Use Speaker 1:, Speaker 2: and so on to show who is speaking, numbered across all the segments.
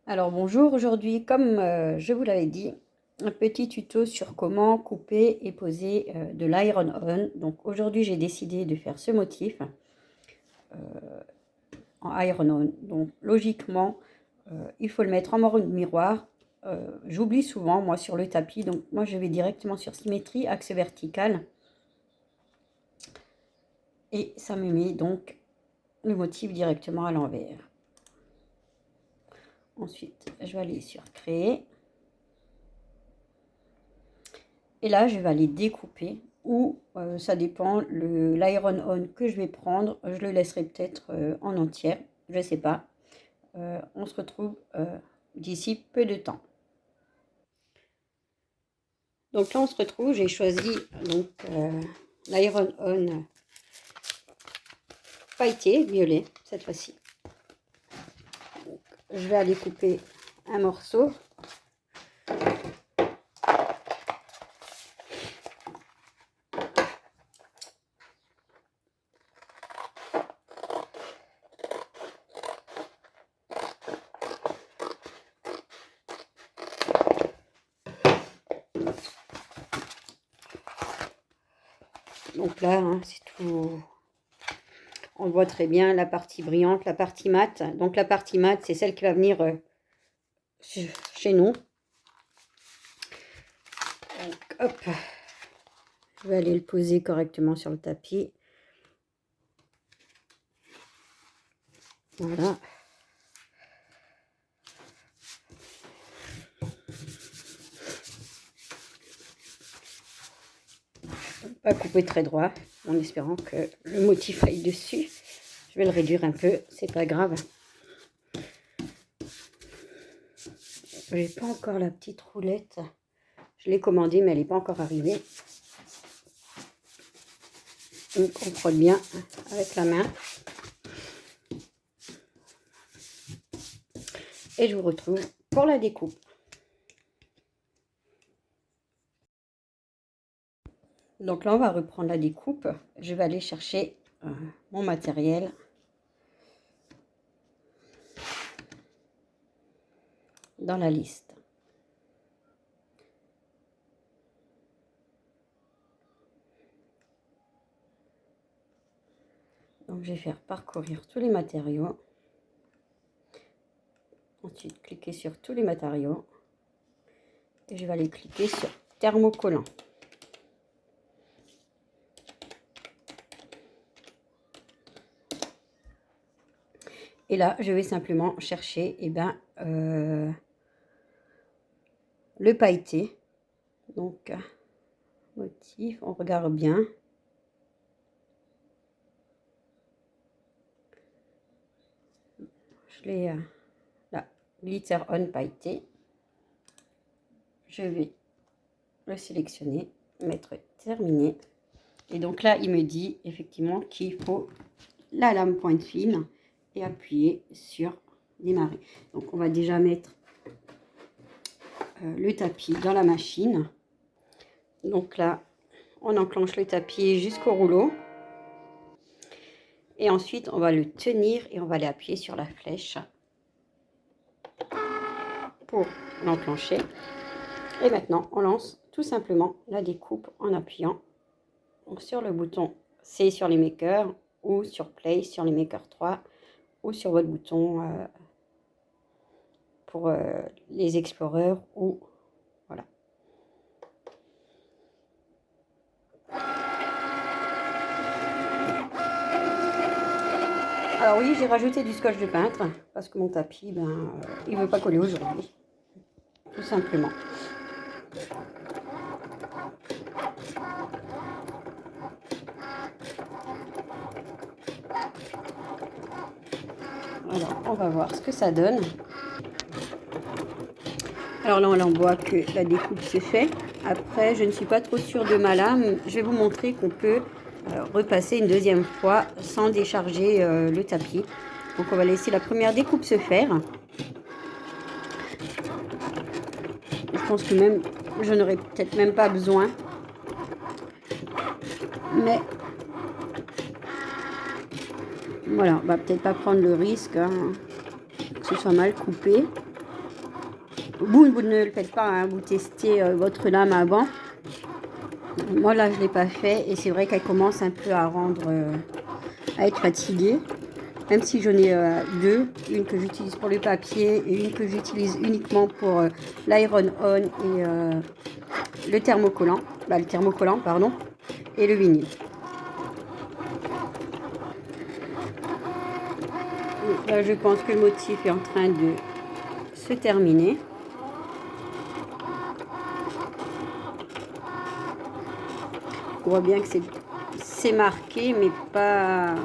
Speaker 1: Alors bonjour, aujourd'hui comme je vous l'avais dit, un petit tuto sur comment couper et poser de l'iron on. Donc aujourd'hui j'ai décidé de faire ce motif en iron on. Donc logiquement il faut le mettre en mode miroir. J'oublie souvent moi sur le tapis, donc moi je vais directement sur symétrie, axe vertical. Et ça me met donc le motif directement à l'envers. Ensuite je vais aller sur créer. Et là, je vais aller découper ou ça dépend, l'iron on que je vais prendre, je le laisserai peut-être en entière, je ne sais pas. On se retrouve d'ici peu de temps. Donc là, on se retrouve, j'ai choisi donc l'iron on pailleté, violet, cette fois-ci. Je vais aller couper un morceau. Donc là, hein, c'est tout. On voit très bien la partie brillante, la partie mate. Donc la partie mate, c'est celle qui va venir chez nous. Donc, hop, je vais aller le poser correctement sur le tapis. Voilà. Pas couper très droit, en espérant que le motif aille dessus. Je vais le réduire un peu, c'est pas grave. J'ai pas encore la petite roulette. Je l'ai commandée, mais elle n'est pas encore arrivée. Donc on frotte bien avec la main. Et je vous retrouve pour la découpe. Donc là, on va reprendre la découpe. Je vais aller chercher mon matériel. Dans la liste. Donc je vais faire parcourir tous les matériaux. Ensuite, cliquer sur tous les matériaux. Et je vais aller cliquer sur thermocollant. Et là, je vais simplement chercher le pailleté. Donc, motif, on regarde bien. Je l'ai là, glitter on pailleté. Je vais le sélectionner, mettre terminé. Et donc là, il me dit effectivement qu'il faut la lame pointe fine et appuyer sur démarrer. Donc on va déjà mettre le tapis dans la machine. Donc là, on enclenche le tapis jusqu'au rouleau. Et ensuite, on va le tenir et on va aller appuyer sur la flèche pour l'enclencher. Et maintenant, on lance tout simplement la découpe en appuyant sur le bouton C sur les makers ou sur Play sur les makers 3 ou sur votre bouton pour les explorers ou voilà. Alors oui, j'ai rajouté du scotch de peintre parce que mon tapis, il veut pas coller aujourd'hui, tout simplement. Alors, on va voir ce que ça donne. Alors là, on voit que la découpe se fait. Après, je ne suis pas trop sûre de ma lame. Je vais vous montrer qu'on peut repasser une deuxième fois sans décharger le tapis. Donc, on va laisser la première découpe se faire. Je pense que même, je n'aurai peut-être même pas besoin. Mais voilà, on va peut-être pas prendre le risque hein, que ce soit mal coupé. Vous ne le faites pas, hein, vous testez votre lame avant. Moi là je ne l'ai pas fait et c'est vrai qu'elle commence un peu à à être fatiguée. Même si j'en ai deux, une que j'utilise pour le papier et une que j'utilise uniquement pour l'iron on et le thermocollant, pardon, et le vinyle. Là je pense que le motif est en train de se terminer. On voit bien que c'est marqué mais pas...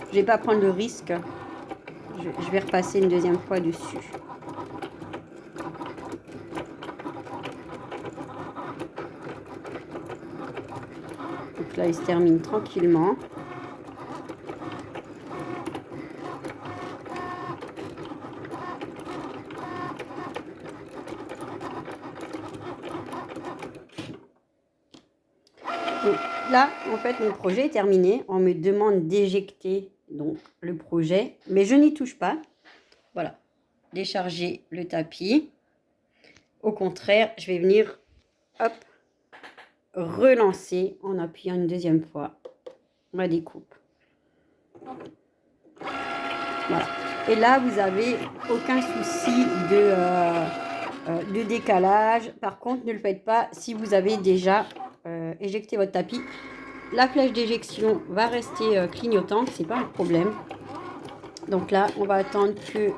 Speaker 1: Je vais pas prendre le risque. Je vais repasser une deuxième fois dessus. Donc là, il se termine tranquillement. Donc là, en fait, mon projet est terminé. On me demande d'éjecter donc le projet, mais je n'y touche pas. Voilà, décharger le tapis. Au contraire, je vais venir, hop, relancer en appuyant une deuxième fois ma découpe. Voilà. Et là, vous n'avez aucun souci de décalage. Par contre, ne le faites pas si vous avez déjà éjecté votre tapis. La flèche d'éjection va rester clignotante, c'est pas un problème. Donc là, on va attendre que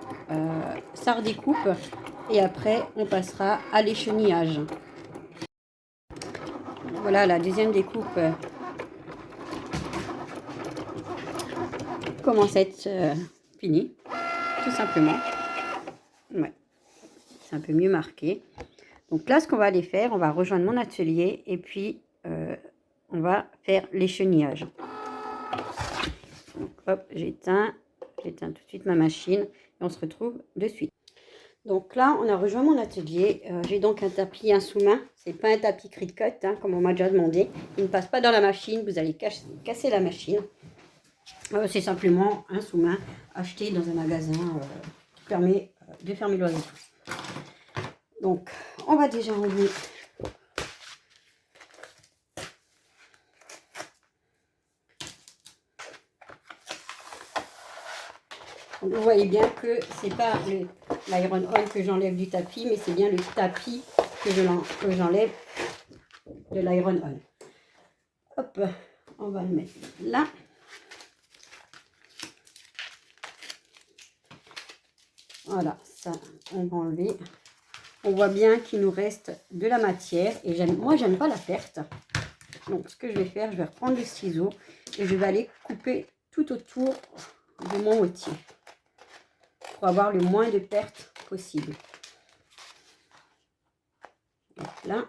Speaker 1: ça redécoupe et après, on passera à l'échenillage. Voilà, la deuxième découpe commence à être finie, tout simplement. Ouais, c'est un peu mieux marqué. Donc là, ce qu'on va aller faire, on va rejoindre mon atelier et puis on va faire l'échenillage. Donc hop, j'éteins tout de suite ma machine et on se retrouve de suite. Donc là, on a rejoint mon atelier. J'ai donc un tapis, un sous-main. C'est pas un tapis Cricut, hein, comme on m'a déjà demandé. Il ne passe pas dans la machine, vous allez casser la machine. C'est simplement un sous-main acheté dans un magasin qui permet de fermer l'oiseau. Donc, on va déjà enlever vous voyez bien que c'est pas l'iron on que j'enlève du tapis, mais c'est bien le tapis que j'enlève de l'iron on. Hop, on va le mettre là. Voilà, ça, on va enlever. On voit bien qu'il nous reste de la matière et moi, j'aime pas la perte. Donc, ce que je vais faire, je vais reprendre le ciseau et je vais aller couper tout autour de mon outil pour avoir le moins de pertes possible. Donc là.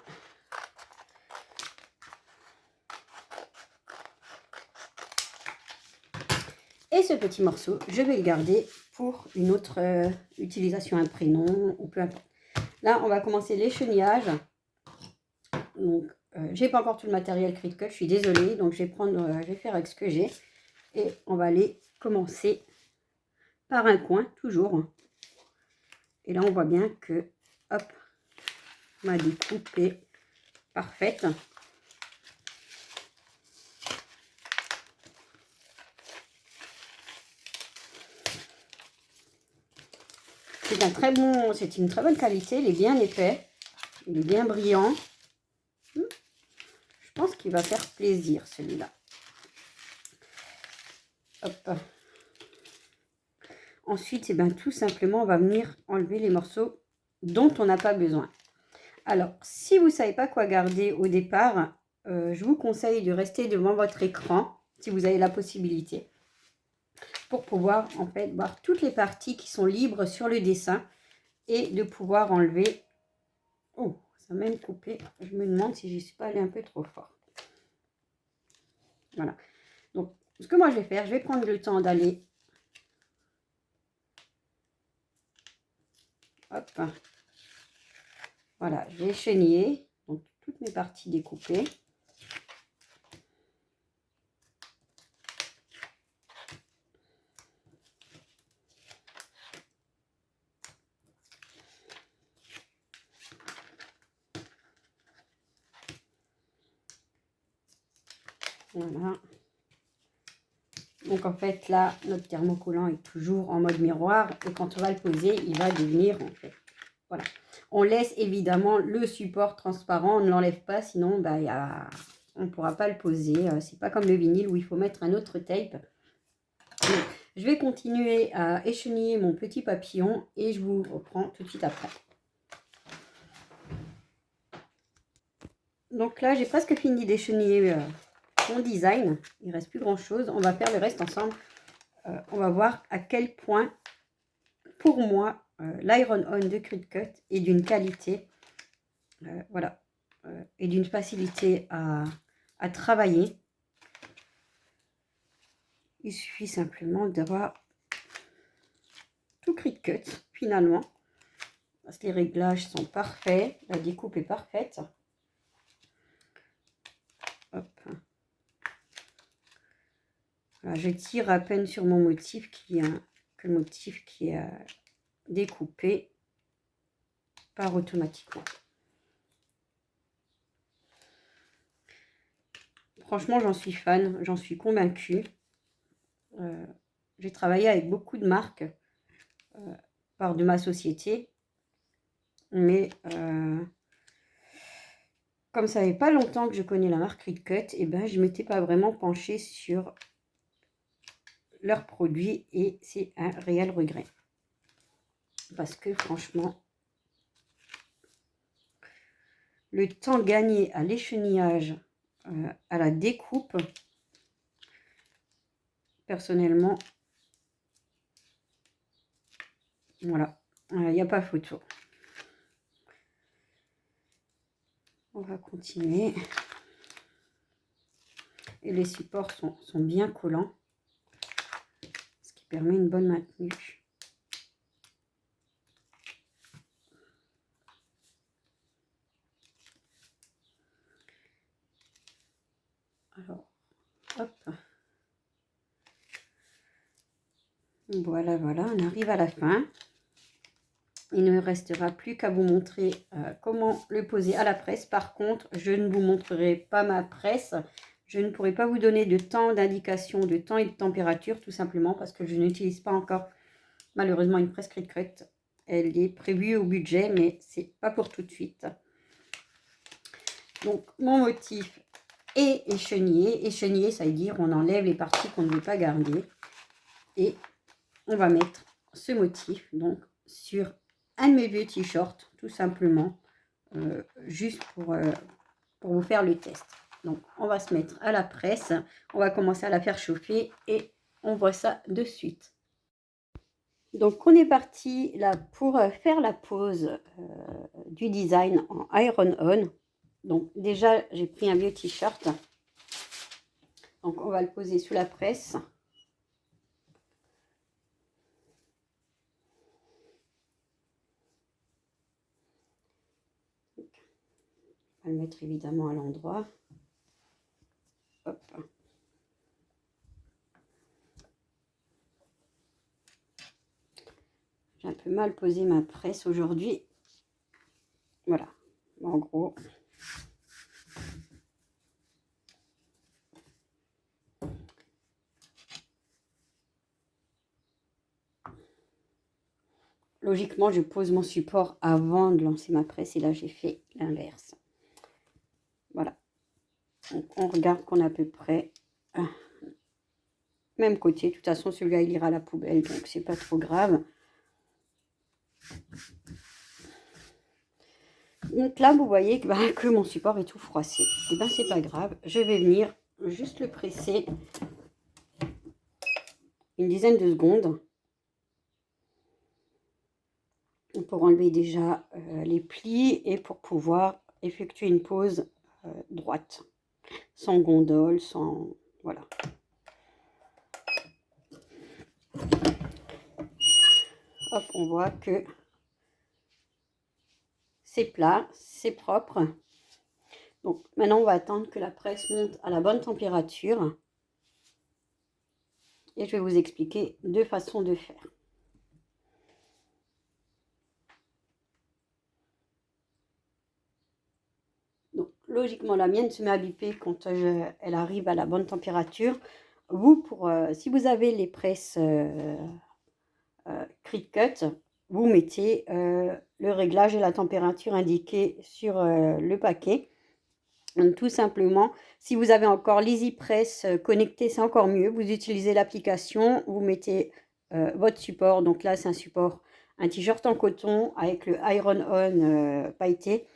Speaker 1: Et ce petit morceau, je vais le garder pour une autre utilisation, un prénom ou peu importe. Là, on va commencer l'échenillage. Donc, j'ai pas encore tout le matériel Cricut, je suis désolée. Donc, je vais faire avec ce que j'ai. Et on va aller commencer par un coin, toujours. Et là, on voit bien que, hop, ma découpe est parfaite. C'est une très bonne qualité, il est bien épais, il est bien brillant. Je pense qu'il va faire plaisir celui-là. Hop. Ensuite, tout simplement, on va venir enlever les morceaux dont on n'a pas besoin. Alors, si vous ne savez pas quoi garder au départ, je vous conseille de rester devant votre écran, si vous avez la possibilité, pour pouvoir en fait voir toutes les parties qui sont libres sur le dessin et de pouvoir enlever. Oh, ça m'a même coupé. Je me demande si je ne suis pas allée un peu trop fort. Voilà. Donc, ce que moi je vais faire, je vais prendre le temps d'aller. Hop. Voilà, je vais cheniller. Donc, toutes mes parties découpées. Voilà. Donc en fait là, notre thermocollant est toujours en mode miroir et quand on va le poser, il va devenir en fait. Voilà. On laisse évidemment le support transparent, on ne l'enlève pas, sinon bah, on ne pourra pas le poser. C'est pas comme le vinyle où il faut mettre un autre tape. Donc, je vais continuer à écheniller mon petit papillon et je vous reprends tout de suite après. Donc là, j'ai presque fini d'écheniller mon design. Il ne reste plus grand chose. On va faire le reste ensemble. On va voir à quel point, pour moi, l'Iron On de Cricut est d'une qualité, voilà, et d'une facilité à travailler. Il suffit simplement d'avoir tout Cricut, finalement, parce que les réglages sont parfaits, la découpe est parfaite. Hop. Voilà, je tire à peine sur mon motif que le motif qui est découpé part automatiquement. Franchement, j'en suis fan, j'en suis convaincue. J'ai travaillé avec beaucoup de marques par de ma société, mais comme ça fait pas longtemps que je connais la marque Cricut, et ben je m'étais pas vraiment penchée sur leurs produits et c'est un réel regret parce que franchement le temps gagné à l'échenillage, à la découpe, personnellement, voilà, il n'y a pas photo. On va continuer. Et les supports sont bien collants, ce qui permet une bonne maintenue. Alors, hop. Voilà, voilà, on arrive à la fin. Il ne me restera plus qu'à vous montrer comment le poser à la presse. Par contre, je ne vous montrerai pas ma presse. Je ne pourrai pas vous donner de temps d'indication, de temps et de température, tout simplement parce que je n'utilise pas encore, malheureusement, une presse Cricut. Elle est prévue au budget, mais c'est pas pour tout de suite. Donc, mon motif est échenillé. Échenillé, ça veut dire on enlève les parties qu'on ne veut pas garder. Et on va mettre ce motif donc sur un de mes vieux t-shirts, tout simplement, juste pour vous faire le test. Donc, on va se mettre à la presse, on va commencer à la faire chauffer et on voit ça de suite. Donc, on est parti là pour faire la pose du design en Iron On. Donc, déjà, j'ai pris un vieux t-shirt. Donc, on va le poser sous la presse. On va le mettre évidemment à l'endroit. Hop. J'ai un peu mal posé ma presse aujourd'hui. Voilà. En gros. Logiquement, je pose mon support avant de lancer ma presse et là, j'ai fait l'inverse. Voilà. Donc, on regarde qu'on a à peu près même côté. De toute façon, celui-là, il ira à la poubelle, donc c'est pas trop grave. Donc là, vous voyez que mon support est tout froissé. Et bien, c'est pas grave. Je vais venir juste le presser une dizaine de secondes pour enlever déjà les plis et pour pouvoir effectuer une pose droite, sans gondole, sans... Voilà. Hop, on voit que c'est plat, c'est propre. Donc maintenant, on va attendre que la presse monte à la bonne température. Et je vais vous expliquer deux façons de faire. Donc, logiquement, la mienne se met à biper quand elle arrive à la bonne température. Vous, si vous avez les presses Cricut, vous mettez le réglage et la température indiquée sur le paquet. Donc, tout simplement, si vous avez encore l'EasyPress connecté, c'est encore mieux. Vous utilisez l'application, vous mettez votre support. Donc là, c'est un t-shirt en coton avec le Iron On pailleté.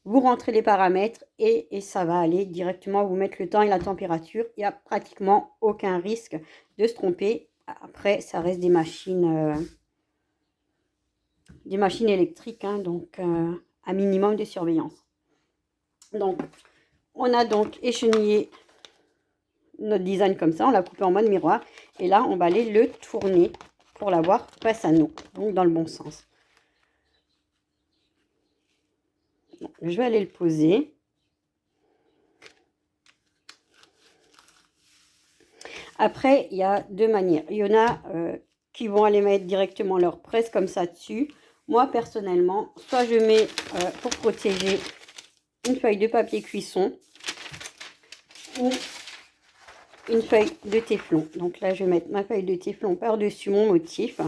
Speaker 1: Vous rentrez les paramètres et ça va aller directement vous mettre le temps et la température. Il n'y a pratiquement aucun risque de se tromper. Après, ça reste des machines électriques, hein, donc un minimum de surveillance. Donc, on a donc échenillé notre design comme ça, on l'a coupé en mode miroir. Et là, on va aller le tourner pour l'avoir face à nous, donc dans le bon sens. Donc, je vais aller le poser. Après, il y a deux manières. Il y en a qui vont aller mettre directement leur presse comme ça dessus. Moi, personnellement, soit je mets, pour protéger, une feuille de papier cuisson ou une feuille de téflon. Donc là, je vais mettre ma feuille de téflon par-dessus mon motif.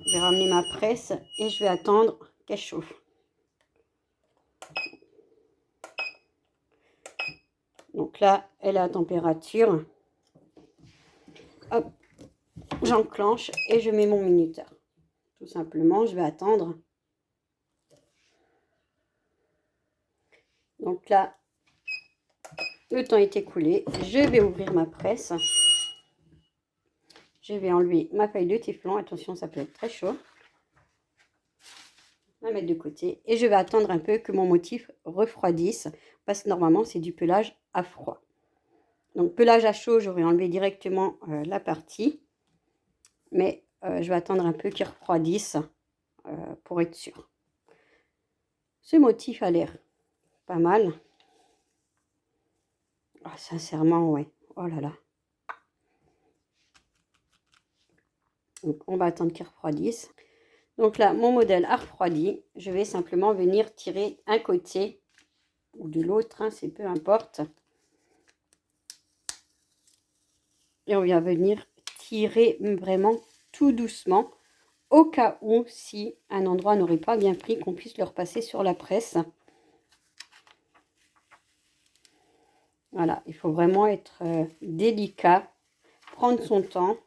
Speaker 1: Je vais ramener ma presse et je vais attendre qu'elle chauffe. Donc là, elle est à température. Hop, j'enclenche et je mets mon minuteur. Tout simplement, je vais attendre. Donc là, le temps est écoulé. Je vais ouvrir ma presse. Je vais enlever ma feuille de téflon. Attention, ça peut être très chaud. Je vais la mettre de côté. Et je vais attendre un peu que mon motif refroidisse. Parce que normalement, c'est du pelage à froid. Donc, pelage à chaud, j'aurais enlevé directement la partie. Mais je vais attendre un peu qu'il refroidisse pour être sûr. Ce motif a l'air pas mal. Oh, sincèrement, ouais. Oh là là. Donc, on va attendre qu'il refroidisse. Donc là, mon modèle a refroidi. Je vais simplement venir tirer un côté ou de l'autre, hein, c'est peu importe. Et on vient venir tirer vraiment tout doucement, au cas où, si un endroit n'aurait pas bien pris, qu'on puisse le repasser sur la presse. Voilà, il faut vraiment être délicat, prendre son temps.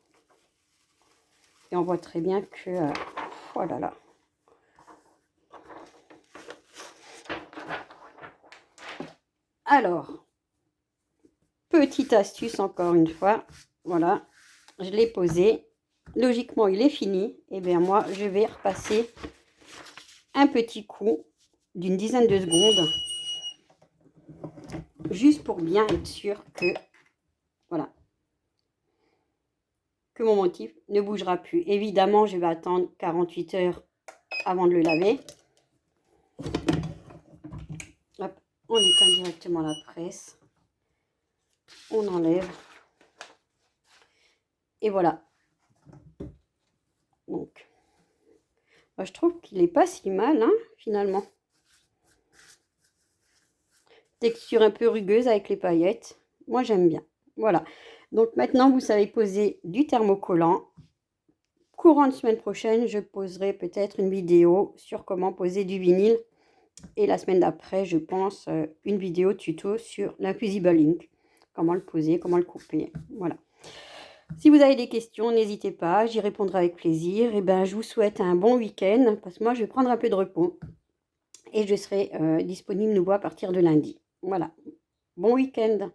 Speaker 1: Et on voit très bien que... oh là là. Alors, petite astuce encore une fois. Voilà, je l'ai posé. Logiquement, il est fini. Et bien moi, je vais repasser un petit coup d'une dizaine de secondes. Juste pour bien être sûr que... voilà. Que mon motif ne bougera plus. Évidemment, je vais attendre 48 heures avant de le laver. Hop, on éteint directement la presse. On enlève. Et voilà. Donc, moi, je trouve qu'il n'est pas si mal, hein, finalement. Texture un peu rugueuse avec les paillettes. Moi, j'aime bien. Voilà. Donc, maintenant, vous savez poser du thermocollant. Courant de semaine prochaine, je poserai peut-être une vidéo sur comment poser du vinyle. Et la semaine d'après, je pense, une vidéo tuto sur l'Infusible Ink. Comment le poser, comment le couper. Voilà. Si vous avez des questions, n'hésitez pas, j'y répondrai avec plaisir. Et ben, je vous souhaite un bon week-end parce que moi, je vais prendre un peu de repos. Et je serai disponible nouveau à partir de lundi. Voilà. Bon week-end.